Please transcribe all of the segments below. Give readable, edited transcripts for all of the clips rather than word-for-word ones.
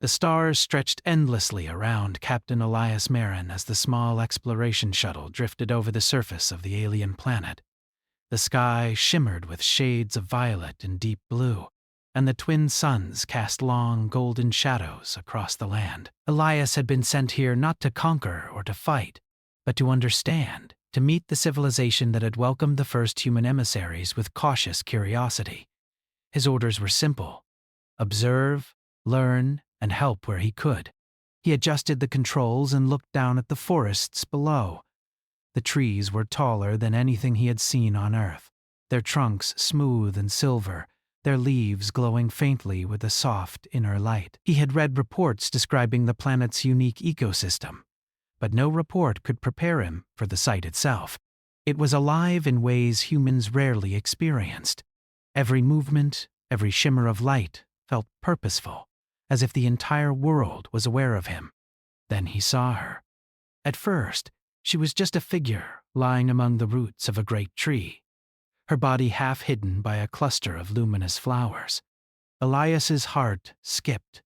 The stars stretched endlessly around Captain Elias Marin as the small exploration shuttle drifted over the surface of the alien planet. The sky shimmered with shades of violet and deep blue, and the twin suns cast long golden shadows across the land. Elias had been sent here not to conquer or to fight, but to understand, to meet the civilization that had welcomed the first human emissaries with cautious curiosity. His orders were simple: observe, learn, and help where he could. He adjusted the controls and looked down at the forests below. The trees were taller than anything he had seen on Earth, their trunks smooth and silver, their leaves glowing faintly with a soft inner light. He had read reports describing the planet's unique ecosystem, but no report could prepare him for the site itself. It was alive in ways humans rarely experienced. Every movement, every shimmer of light felt purposeful, as if the entire world was aware of him. Then he saw her. At first, she was just a figure lying among the roots of a great tree, her body half hidden by a cluster of luminous flowers. Elias's heart skipped.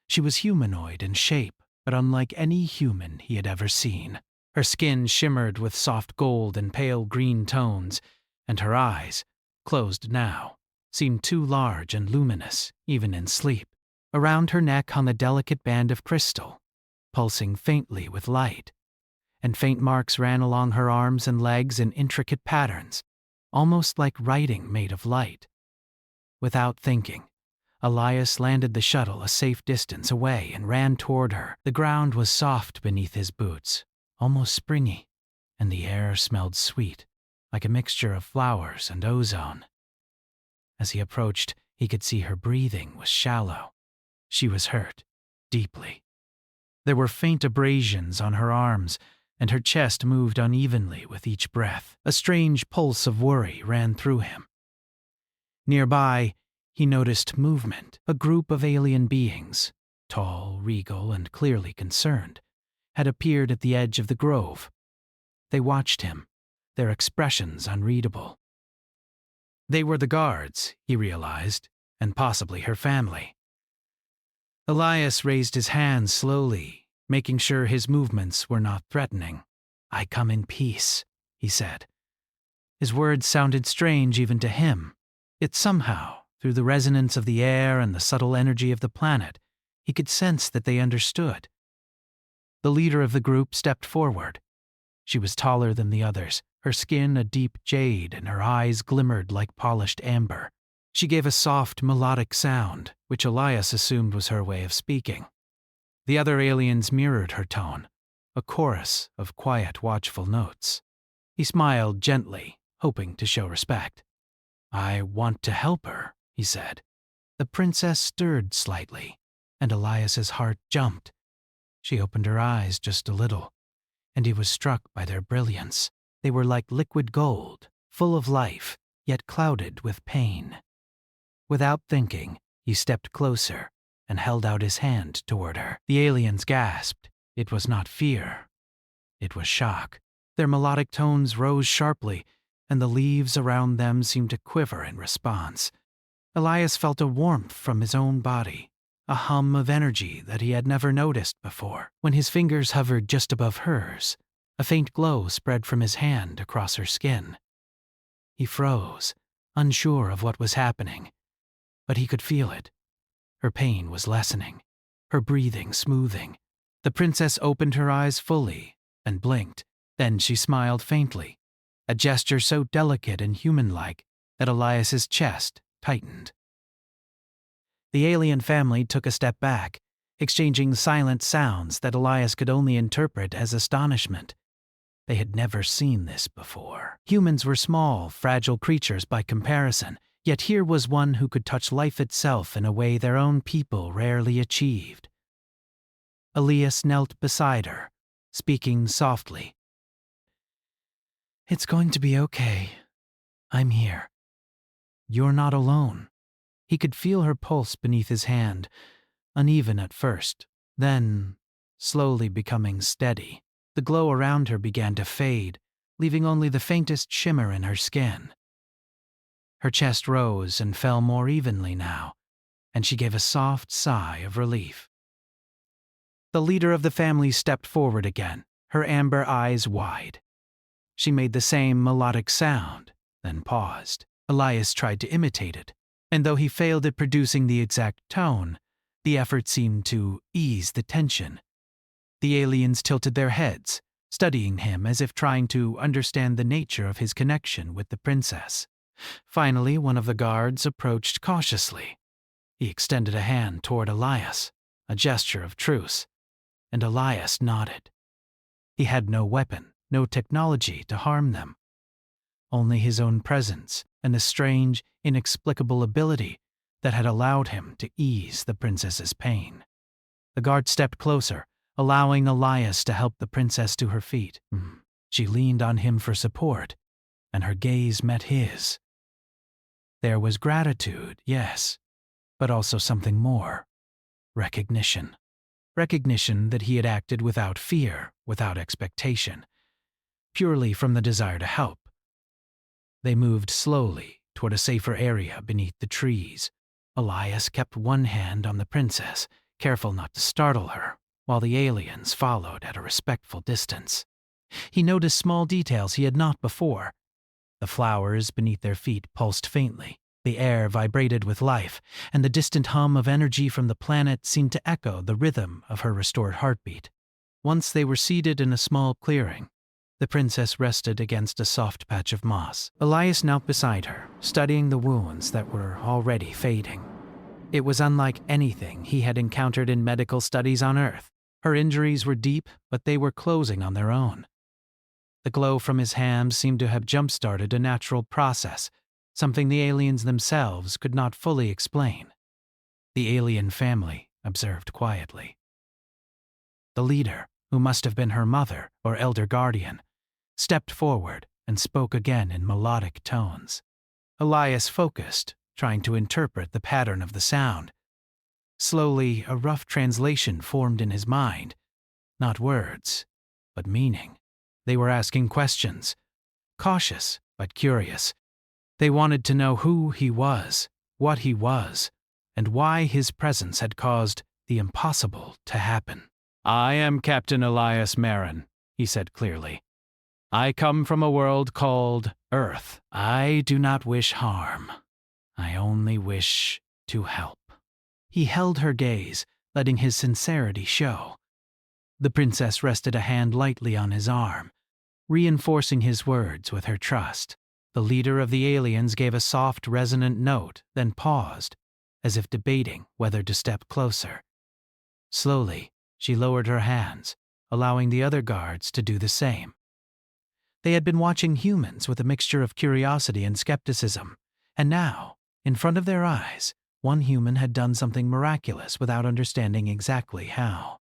She was humanoid in shape, but unlike any human he had ever seen. Her skin shimmered with soft gold and pale green tones, and her eyes, closed now, seemed too large and luminous, even in sleep. Around her neck hung a delicate band of crystal, pulsing faintly with light, and faint marks ran along her arms and legs in intricate patterns, almost like writing made of light. Without thinking, Elias landed the shuttle a safe distance away and ran toward her. The ground was soft beneath his boots, almost springy, and the air smelled sweet, like a mixture of flowers and ozone. As he approached, he could see her breathing was shallow. She was hurt, deeply. There were faint abrasions on her arms, and her chest moved unevenly with each breath. A strange pulse of worry ran through him. Nearby, he noticed movement. A group of alien beings, tall, regal, and clearly concerned, had appeared at the edge of the grove. They watched him, their expressions unreadable. They were the guards, he realized, and possibly her family. Elias raised his hands slowly, making sure his movements were not threatening. "I come in peace," he said. His words sounded strange even to him, yet somehow, through the resonance of the air and the subtle energy of the planet, he could sense that they understood. The leader of the group stepped forward. She was taller than the others, her skin a deep jade and her eyes glimmered like polished amber. She gave a soft, melodic sound, which Elias assumed was her way of speaking. The other aliens mirrored her tone, a chorus of quiet, watchful notes. He smiled gently, hoping to show respect. "I want to help her," he said. The princess stirred slightly, and Elias's heart jumped. She opened her eyes just a little, and he was struck by their brilliance. They were like liquid gold, full of life, yet clouded with pain. Without thinking, he stepped closer and held out his hand toward her. The aliens gasped. It was not fear. It was shock. Their melodic tones rose sharply, and the leaves around them seemed to quiver in response. Elias felt a warmth from his own body, a hum of energy that he had never noticed before. When his fingers hovered just above hers, a faint glow spread from his hand across her skin. He froze, unsure of what was happening, but he could feel it. Her pain was lessening, her breathing smoothing. The princess opened her eyes fully and blinked. Then she smiled faintly, a gesture so delicate and human-like that Elias's chest tightened. The alien family took a step back, exchanging silent sounds that Elias could only interpret as astonishment. They had never seen this before. Humans were small, fragile creatures by comparison, yet here was one who could touch life itself in a way their own people rarely achieved. Elias knelt beside her, speaking softly. "It's going to be okay. I'm here. You're not alone." He could feel her pulse beneath his hand, uneven at first, then slowly becoming steady. The glow around her began to fade, leaving only the faintest shimmer in her skin. Her chest rose and fell more evenly now, and she gave a soft sigh of relief. The leader of the family stepped forward again, her amber eyes wide. She made the same melodic sound, then paused. Elias tried to imitate it, and though he failed at producing the exact tone, the effort seemed to ease the tension. The aliens tilted their heads, studying him as if trying to understand the nature of his connection with the princess. Finally, one of the guards approached cautiously. He extended a hand toward Elias, a gesture of truce, and Elias nodded. He had no weapon, no technology to harm them. Only his own presence and a strange, inexplicable ability that had allowed him to ease the princess's pain. The guard stepped closer, allowing Elias to help the princess to her feet. She leaned on him for support, and her gaze met his. There was gratitude, yes, but also something more. Recognition. Recognition that he had acted without fear, without expectation, purely from the desire to help. They moved slowly toward a safer area beneath the trees. Elias kept one hand on the princess, careful not to startle her, while the aliens followed at a respectful distance. He noticed small details he had not before. The flowers beneath their feet pulsed faintly, the air vibrated with life, and the distant hum of energy from the planet seemed to echo the rhythm of her restored heartbeat. Once they were seated in a small clearing, the princess rested against a soft patch of moss. Elias knelt beside her, studying the wounds that were already fading. It was unlike anything he had encountered in medical studies on Earth. Her injuries were deep, but they were closing on their own. The glow from his hands seemed to have jump-started a natural process, something the aliens themselves could not fully explain. The alien family observed quietly. The leader, who must have been her mother or elder guardian, stepped forward and spoke again in melodic tones. Elias focused, trying to interpret the pattern of the sound. Slowly, a rough translation formed in his mind. Not words, but meaning. They were asking questions, cautious but curious. They wanted to know who he was, what he was, and why his presence had caused the impossible to happen. "I am Captain Elias Marin," he said clearly. "I come from a world called Earth. I do not wish harm. I only wish to help." He held her gaze, letting his sincerity show. The princess rested a hand lightly on his arm, reinforcing his words with her trust. The leader of the aliens gave a soft, resonant note, then paused, as if debating whether to step closer. Slowly, she lowered her hands, allowing the other guards to do the same. They had been watching humans with a mixture of curiosity and skepticism, and now, in front of their eyes, one human had done something miraculous without understanding exactly how.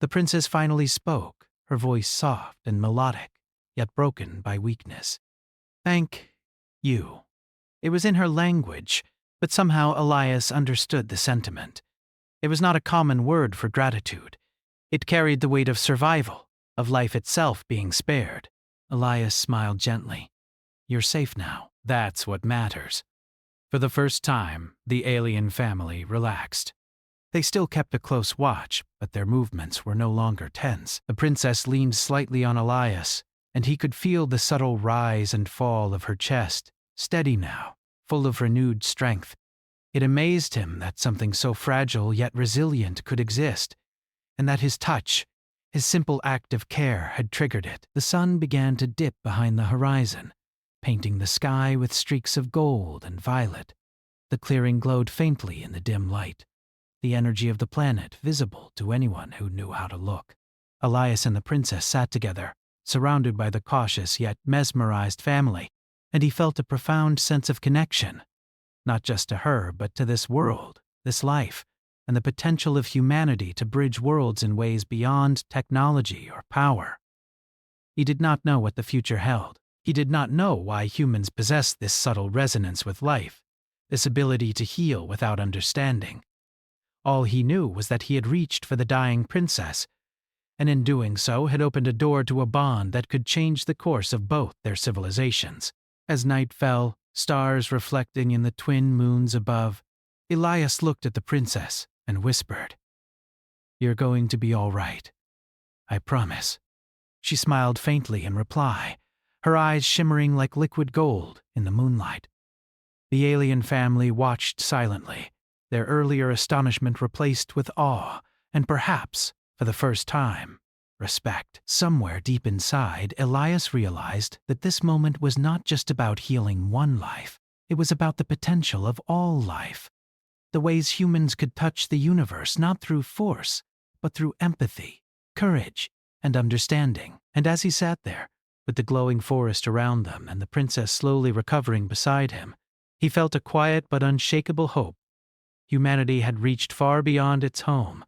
The princess finally spoke, her voice soft and melodic, yet broken by weakness. "Thank you." It was in her language, but somehow Elias understood the sentiment. It was not a common word for gratitude. It carried the weight of survival, of life itself being spared. Elias smiled gently. "You're safe now. That's what matters." For the first time, the alien family relaxed. They still kept a close watch, but their movements were no longer tense. The princess leaned slightly on Elias, and he could feel the subtle rise and fall of her chest, steady now, full of renewed strength. It amazed him that something so fragile yet resilient could exist, and that his touch, his simple act of care, had triggered it. The sun began to dip behind the horizon, painting the sky with streaks of gold and violet. The clearing glowed faintly in the dim light, the energy of the planet visible to anyone who knew how to look. Elias and the princess sat together, surrounded by the cautious yet mesmerized family, and he felt a profound sense of connection, not just to her but to this world, this life, and the potential of humanity to bridge worlds in ways beyond technology or power. He did not know what the future held. He did not know why humans possessed this subtle resonance with life, this ability to heal without understanding. All he knew was that he had reached for the dying princess, and in doing so had opened a door to a bond that could change the course of both their civilizations. As night fell, stars reflecting in the twin moons above, Elias looked at the princess and whispered, You're going to be all right. I promise. She smiled faintly in reply, her eyes shimmering like liquid gold in the moonlight. The alien family watched silently, their earlier astonishment replaced with awe, and perhaps, for the first time, respect. Somewhere deep inside, Elias realized that this moment was not just about healing one life, it was about the potential of all life. The ways humans could touch the universe not through force, but through empathy, courage, and understanding. And as he sat there, with the glowing forest around them and the princess slowly recovering beside him, he felt a quiet but unshakable hope. Humanity had reached far beyond its home,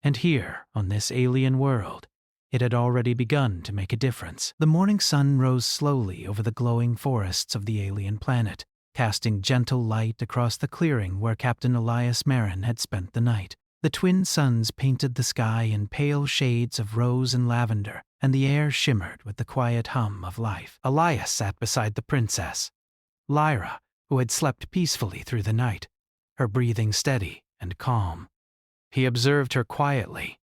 and here, on this alien world, it had already begun to make a difference. The morning sun rose slowly over the glowing forests of the alien planet, casting gentle light across the clearing where Captain Elias Marin had spent the night. The twin suns painted the sky in pale shades of rose and lavender, and the air shimmered with the quiet hum of life. Elias sat beside the princess, Lyra, who had slept peacefully through the night, her breathing steady and calm. He observed her quietly,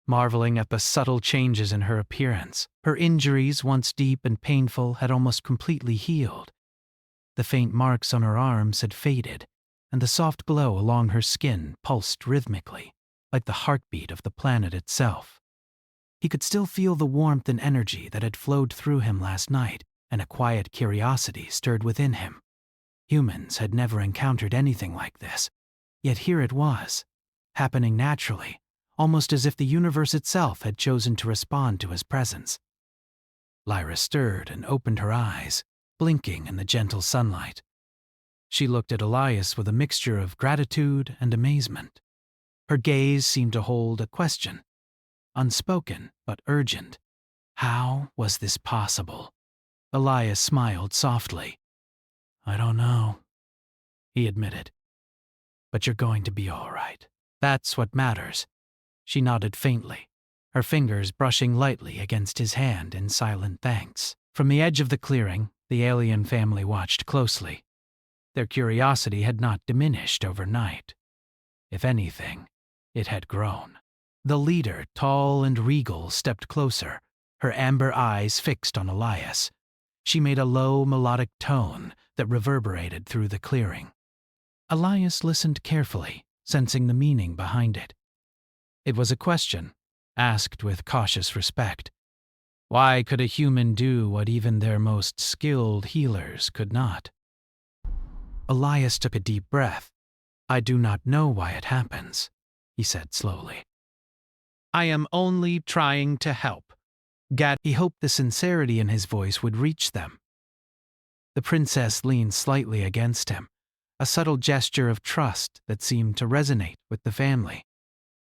marveling at the subtle changes in her appearance. Her injuries, once deep and painful, had almost completely healed. The faint marks on her arms had faded, and the soft glow along her skin pulsed rhythmically, like the heartbeat of the planet itself. He could still feel the warmth and energy that had flowed through him last night, and a quiet curiosity stirred within him. Humans had never encountered anything like this, yet here it was, happening naturally, almost as if the universe itself had chosen to respond to his presence. Lyra stirred and opened her eyes, blinking in the gentle sunlight. She looked at Elias with a mixture of gratitude and amazement. Her gaze seemed to hold a question, unspoken but urgent. How was this possible? Elias smiled softly. I don't know, he admitted. But you're going to be all right. That's what matters. She nodded faintly, her fingers brushing lightly against his hand in silent thanks. From the edge of the clearing, the alien family watched closely. Their curiosity had not diminished overnight. If anything, it had grown. The leader, tall and regal, stepped closer, her amber eyes fixed on Elias. She made a low, melodic tone that reverberated through the clearing. Elias listened carefully, sensing the meaning behind it. It was a question, asked with cautious respect. Why could a human do what even their most skilled healers could not? Elias took a deep breath. I do not know why it happens, he said slowly. I am only trying to help. He hoped the sincerity in his voice would reach them. The princess leaned slightly against him, a subtle gesture of trust that seemed to resonate with the family.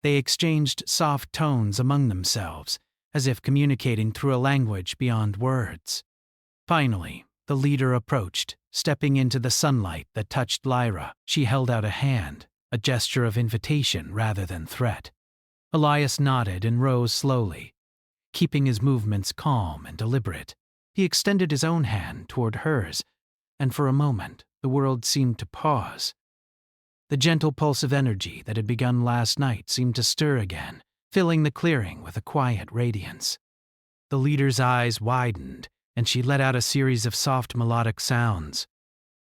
They exchanged soft tones among themselves, as if communicating through a language beyond words. Finally, the leader approached, stepping into the sunlight that touched Lyra. She held out a hand, a gesture of invitation rather than threat. Elias nodded and rose slowly, keeping his movements calm and deliberate. He extended his own hand toward hers, and for a moment the world seemed to pause. The gentle pulse of energy that had begun last night seemed to stir again, filling the clearing with a quiet radiance. The leader's eyes widened, and she let out a series of soft melodic sounds.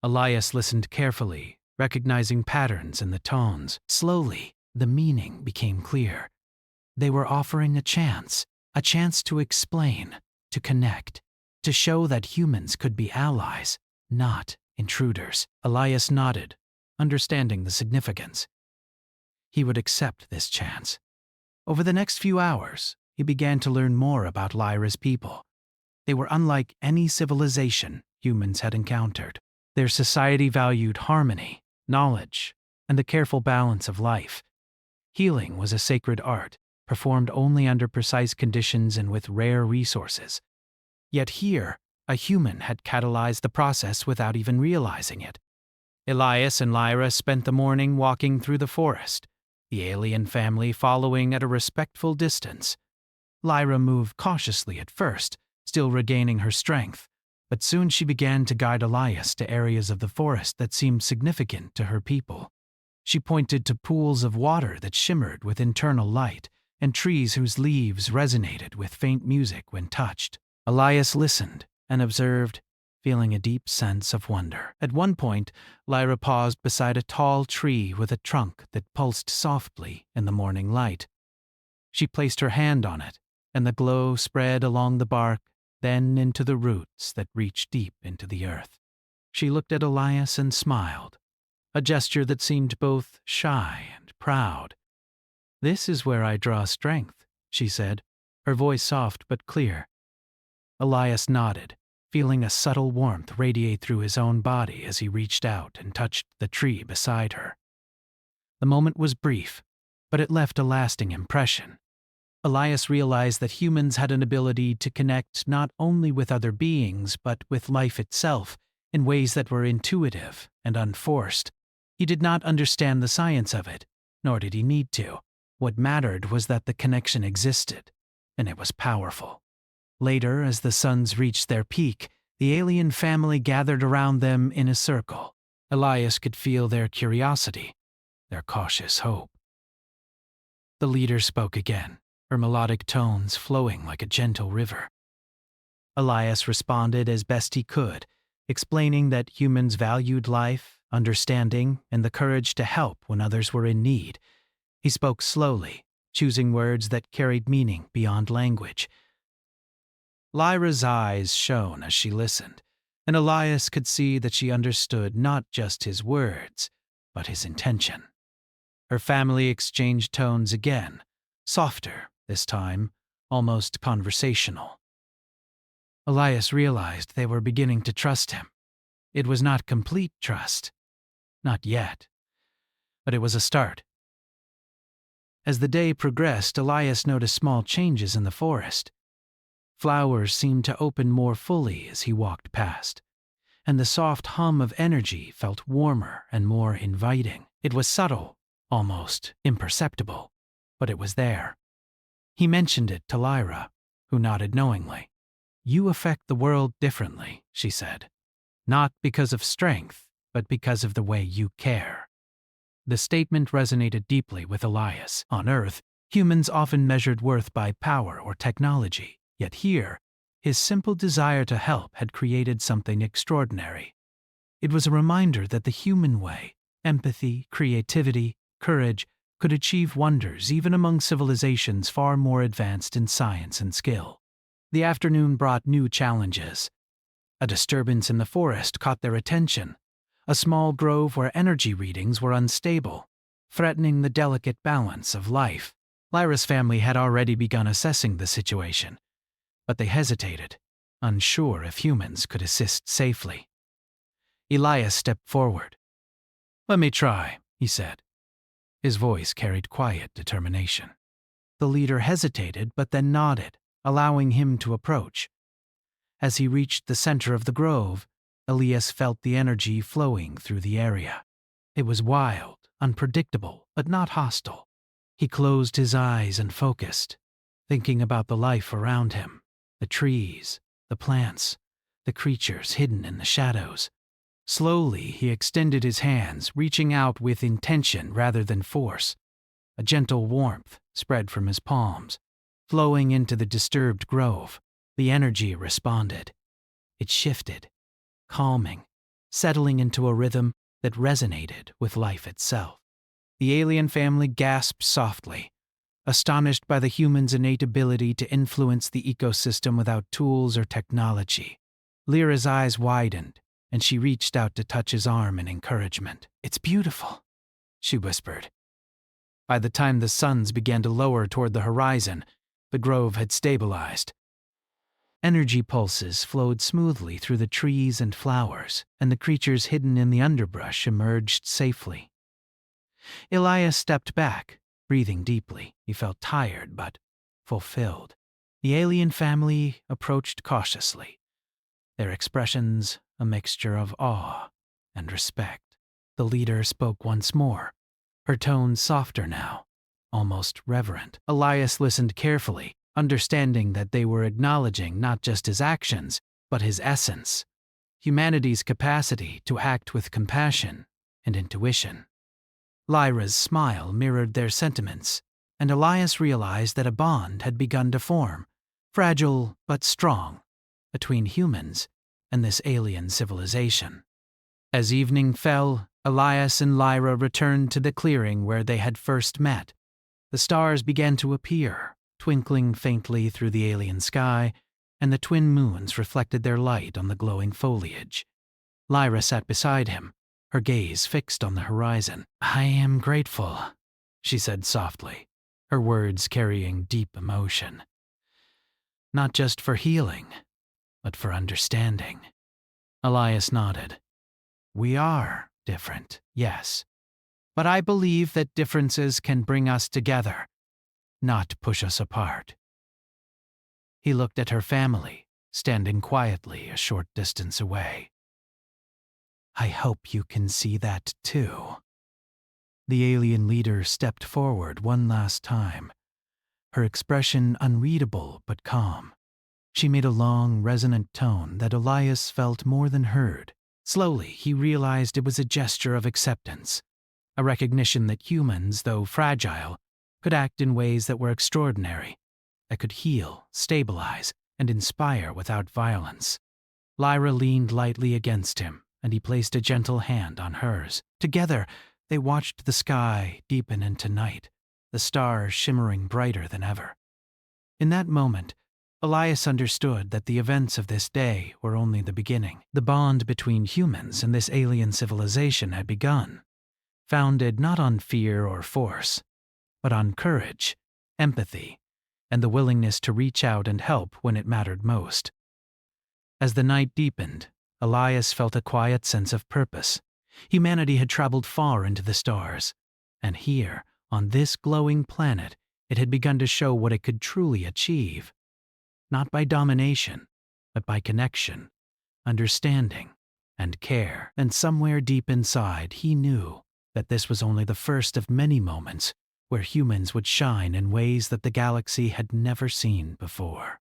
Elias listened carefully, recognizing patterns in the tones. Slowly, the meaning became clear. They were offering a chance to explain, to connect, to show that humans could be allies, not intruders. Elias nodded, understanding the significance. He would accept this chance. Over the next few hours, he began to learn more about Lyra's people. They were unlike any civilization humans had encountered. Their society valued harmony, knowledge, and the careful balance of life. Healing was a sacred art, performed only under precise conditions and with rare resources. Yet here, a human had catalyzed the process without even realizing it. Elias and Lyra spent the morning walking through the forest, the alien family following at a respectful distance. Lyra moved cautiously at first, still regaining her strength, but soon she began to guide Elias to areas of the forest that seemed significant to her people. She pointed to pools of water that shimmered with internal light, and trees whose leaves resonated with faint music when touched. Elias listened and observed, feeling a deep sense of wonder. At one point, Lyra paused beside a tall tree with a trunk that pulsed softly in the morning light. She placed her hand on it, and the glow spread along the bark, then into the roots that reached deep into the earth. She looked at Elias and smiled, a gesture that seemed both shy and proud. "This is where I draw strength," she said, her voice soft but clear. Elias nodded, feeling a subtle warmth radiate through his own body as he reached out and touched the tree beside her. The moment was brief, but it left a lasting impression. Elias realized that humans had an ability to connect not only with other beings but with life itself in ways that were intuitive and unforced. He did not understand the science of it, nor did he need to. What mattered was that the connection existed, and it was powerful. Later, as the suns reached their peak, the alien family gathered around them in a circle. Elias could feel their curiosity, their cautious hope. The leader spoke again, her melodic tones flowing like a gentle river. Elias responded as best he could, explaining that humans valued life, understanding, and the courage to help when others were in need. He spoke slowly, choosing words that carried meaning beyond language. Lyra's eyes shone as she listened, and Elias could see that she understood not just his words, but his intention. Her family exchanged tones again, softer this time, almost conversational. Elias realized they were beginning to trust him. It was not complete trust. Not yet. But it was a start. As the day progressed, Elias noticed small changes in the forest. Flowers seemed to open more fully as he walked past, and the soft hum of energy felt warmer and more inviting. It was subtle, almost imperceptible, but it was there. He mentioned it to Lyra, who nodded knowingly. "You affect the world differently," she said. "Not because of strength, but because of the way you care." The statement resonated deeply with Elias. On Earth, humans often measured worth by power or technology. Yet here, his simple desire to help had created something extraordinary. It was a reminder that the human way, empathy, creativity, courage, could achieve wonders even among civilizations far more advanced in science and skill. The afternoon brought new challenges. A disturbance in the forest caught their attention, a small grove where energy readings were unstable, threatening the delicate balance of life. Lyra's family had already begun assessing the situation, but they hesitated, unsure if humans could assist safely. Elias stepped forward. "Let me try," he said. His voice carried quiet determination. The leader hesitated but then nodded, allowing him to approach. As he reached the center of the grove, Elias felt the energy flowing through the area. It was wild, unpredictable, but not hostile. He closed his eyes and focused, thinking about the life around him. The trees, the plants, the creatures hidden in the shadows. Slowly, he extended his hands, reaching out with intention rather than force. A gentle warmth spread from his palms, flowing into the disturbed grove. The energy responded. It shifted, calming, settling into a rhythm that resonated with life itself. The alien family gasped softly, astonished by the human's innate ability to influence the ecosystem without tools or technology. Lyra's eyes widened, and she reached out to touch his arm in encouragement. "It's beautiful," she whispered. By the time the suns began to lower toward the horizon, the grove had stabilized. Energy pulses flowed smoothly through the trees and flowers, and the creatures hidden in the underbrush emerged safely. Elias stepped back, breathing deeply. He felt tired but fulfilled. The alien family approached cautiously, their expressions a mixture of awe and respect. The leader spoke once more, her tone softer now, almost reverent. Elias listened carefully, understanding that they were acknowledging not just his actions, but his essence, humanity's capacity to act with compassion and intuition. Lyra's smile mirrored their sentiments, and Elias realized that a bond had begun to form, fragile but strong, between humans and this alien civilization. As evening fell, Elias and Lyra returned to the clearing where they had first met. The stars began to appear, twinkling faintly through the alien sky, and the twin moons reflected their light on the glowing foliage. Lyra sat beside him, her gaze fixed on the horizon. "I am grateful," she said softly, her words carrying deep emotion. "Not just for healing, but for understanding." Elias nodded. "We are different, yes. But I believe that differences can bring us together, not push us apart." He looked at her family, standing quietly a short distance away. "I hope you can see that too." The alien leader stepped forward one last time, her expression unreadable but calm. She made a long, resonant tone that Elias felt more than heard. Slowly, he realized it was a gesture of acceptance, a recognition that humans, though fragile, could act in ways that were extraordinary, that could heal, stabilize, and inspire without violence. Lyra leaned lightly against him, and he placed a gentle hand on hers. Together, they watched the sky deepen into night, the stars shimmering brighter than ever. In that moment, Elias understood that the events of this day were only the beginning. The bond between humans and this alien civilization had begun, founded not on fear or force, but on courage, empathy, and the willingness to reach out and help when it mattered most. As the night deepened, Elias felt a quiet sense of purpose. Humanity had traveled far into the stars, and here, on this glowing planet, it had begun to show what it could truly achieve. Not by domination, but by connection, understanding, and care. And somewhere deep inside, he knew that this was only the first of many moments where humans would shine in ways that the galaxy had never seen before.